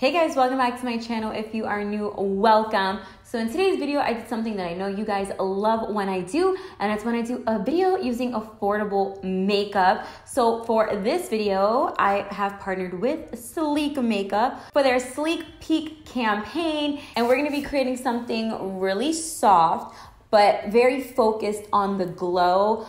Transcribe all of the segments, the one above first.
Hey guys, welcome back to my channel. If you are new, welcome. So in today's video, I did something that I know you guys love when I do, and it's when I do a video using affordable makeup. So for this video, I have partnered with Sleek Makeup for their Sleek Peak campaign, and we're gonna be creating something really soft, but very focused on the glow.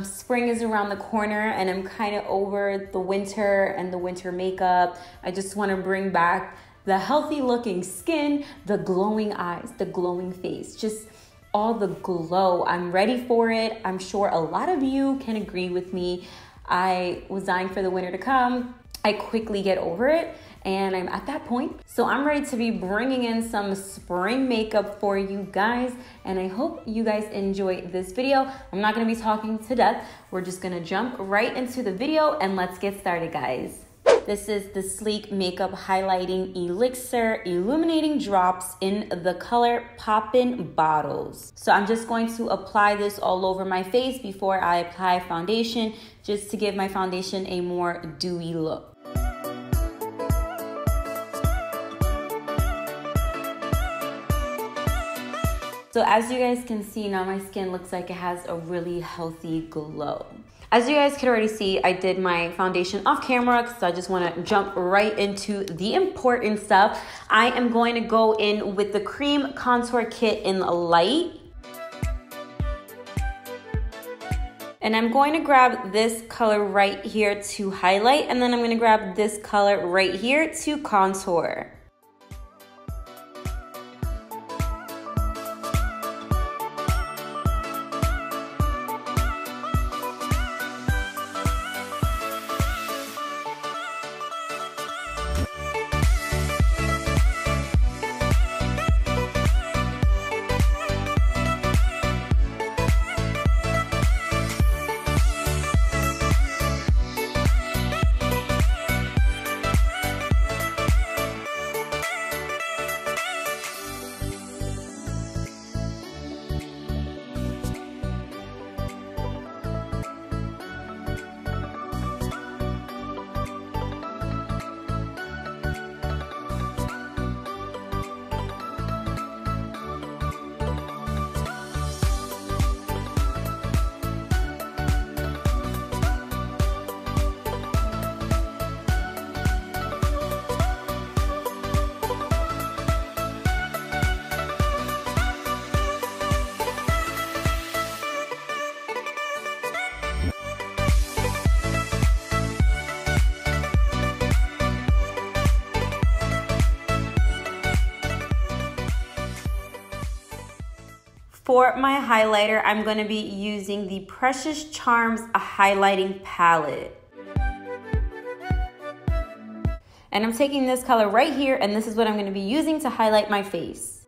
Spring is around the corner and I'm kind of over the winter and the winter makeup. I just wanna bring back the healthy looking skin, the glowing eyes, the glowing face, just all the glow. I'm ready for it. I'm sure a lot of you can agree with me. I was dying for the winter to come. I quickly get over it, and I'm at that point. So I'm ready to be bringing in some spring makeup for you guys, and I hope you guys enjoy this video. I'm not gonna be talking to death. We're just gonna jump right into the video, and let's get started, guys. This is the Sleek Makeup Highlighting Elixir Illuminating Drops in the color Poppin bottles. So I'm just going to apply this all over my face before I apply foundation, just to give my foundation a more dewy look. So as you guys can see now, my skin looks like it has a really healthy glow. As you guys can already see, I did my foundation off camera because I just want to jump right into the important stuff. I am going to go in with the Cream Contour Kit in Light. And I'm going to grab this color right here to highlight, and then I'm going to grab this color right here to contour. For my highlighter, I'm going to be using the Precious Charms highlighting palette. And I'm taking this color right here, and this is what I'm going to be using to highlight my face.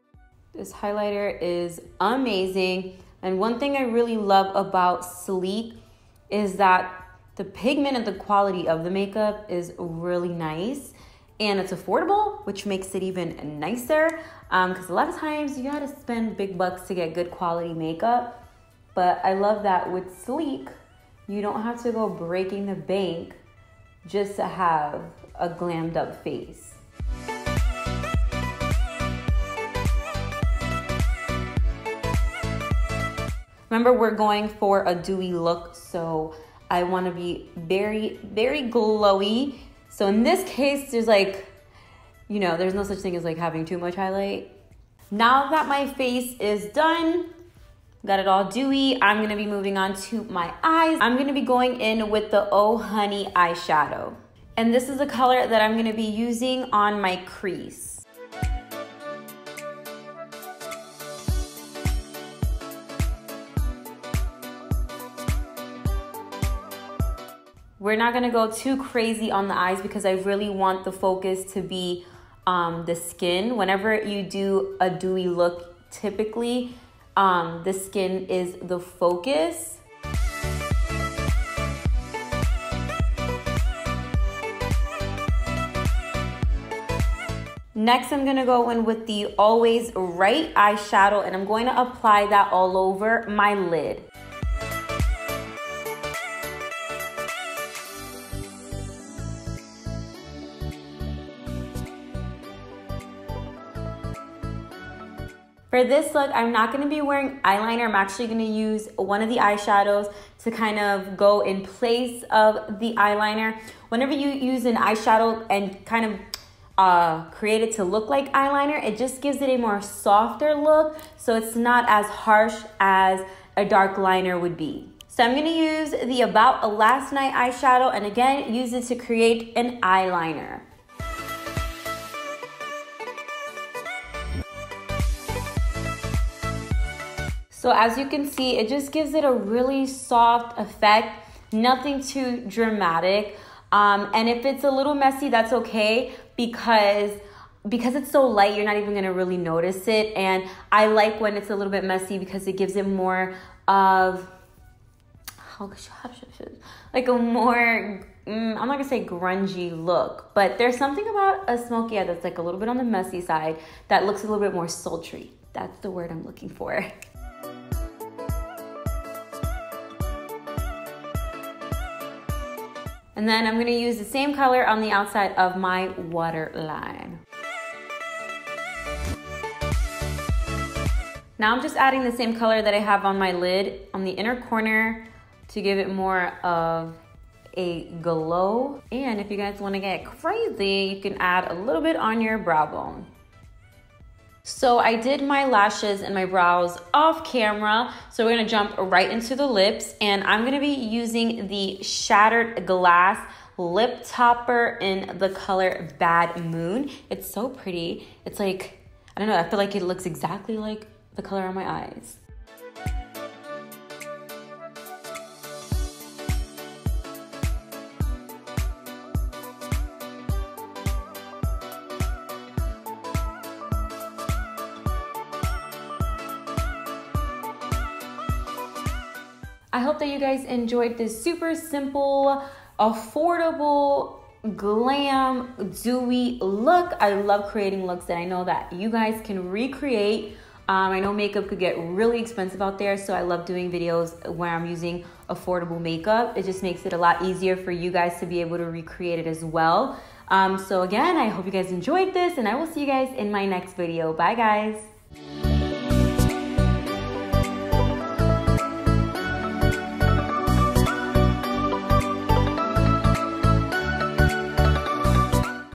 This highlighter is amazing. And one thing I really love about Sleek is that the pigment and the quality of the makeup is really nice. And it's affordable, which makes it even nicer. Because a lot of times you gotta spend big bucks to get good quality makeup. But I love that with Sleek, you don't have to go breaking the bank just to have a glammed up face. Remember, we're going for a dewy look, so I wanna be very, very glowy. So in this case, there's like, you know, there's no such thing as like having too much highlight. Now that my face is done, got it all dewy, I'm gonna be moving on to my eyes. I'm gonna be going in with the Oh Honey eyeshadow. And this is the color that I'm gonna be using on my crease. We're not gonna go too crazy on the eyes because I really want the focus to be the skin. Whenever you do a dewy look, typically the skin is the focus. Next, I'm gonna go in with the Always Right eyeshadow, and I'm going to apply that all over my lid. For this look, I'm not going to be wearing eyeliner. I'm actually going to use one of the eyeshadows to kind of go in place of the eyeliner. Whenever you use an eyeshadow and kind of create it to look like eyeliner, it just gives it a more softer look, so it's not as harsh as a dark liner would be. So I'm going to use the About Last Night eyeshadow and again use it to create an eyeliner. So as you can see, it just gives it a really soft effect, nothing too dramatic. And if it's a little messy, that's okay, because it's so light, you're not even gonna really notice it. And I like when it's a little bit messy because it gives it more of, like a more, I'm not gonna say grungy look, but there's something about a smoky eye that's like a little bit on the messy side that looks a little bit more sultry. That's the word I'm looking for. And then I'm going to use the same color on the outside of my waterline. Now I'm just adding the same color that I have on my lid on the inner corner to give it more of a glow. And if you guys want to get crazy, you can add a little bit on your brow bone. So I did my lashes and my brows off camera. So we're gonna jump right into the lips, and I'm gonna be using the Shattered Glass lip topper in the color Bad Moon. It's so pretty. It's like, I don't know, I feel like it looks exactly like the color on my eyes. I hope that you guys enjoyed this super simple, affordable, glam, dewy look. I love creating looks that I know that you guys can recreate. I know makeup could get really expensive out there, so I love doing videos where I'm using affordable makeup. It just makes it a lot easier for you guys to be able to recreate it as well. So again, I hope you guys enjoyed this, and I will see you guys in my next video. Bye guys.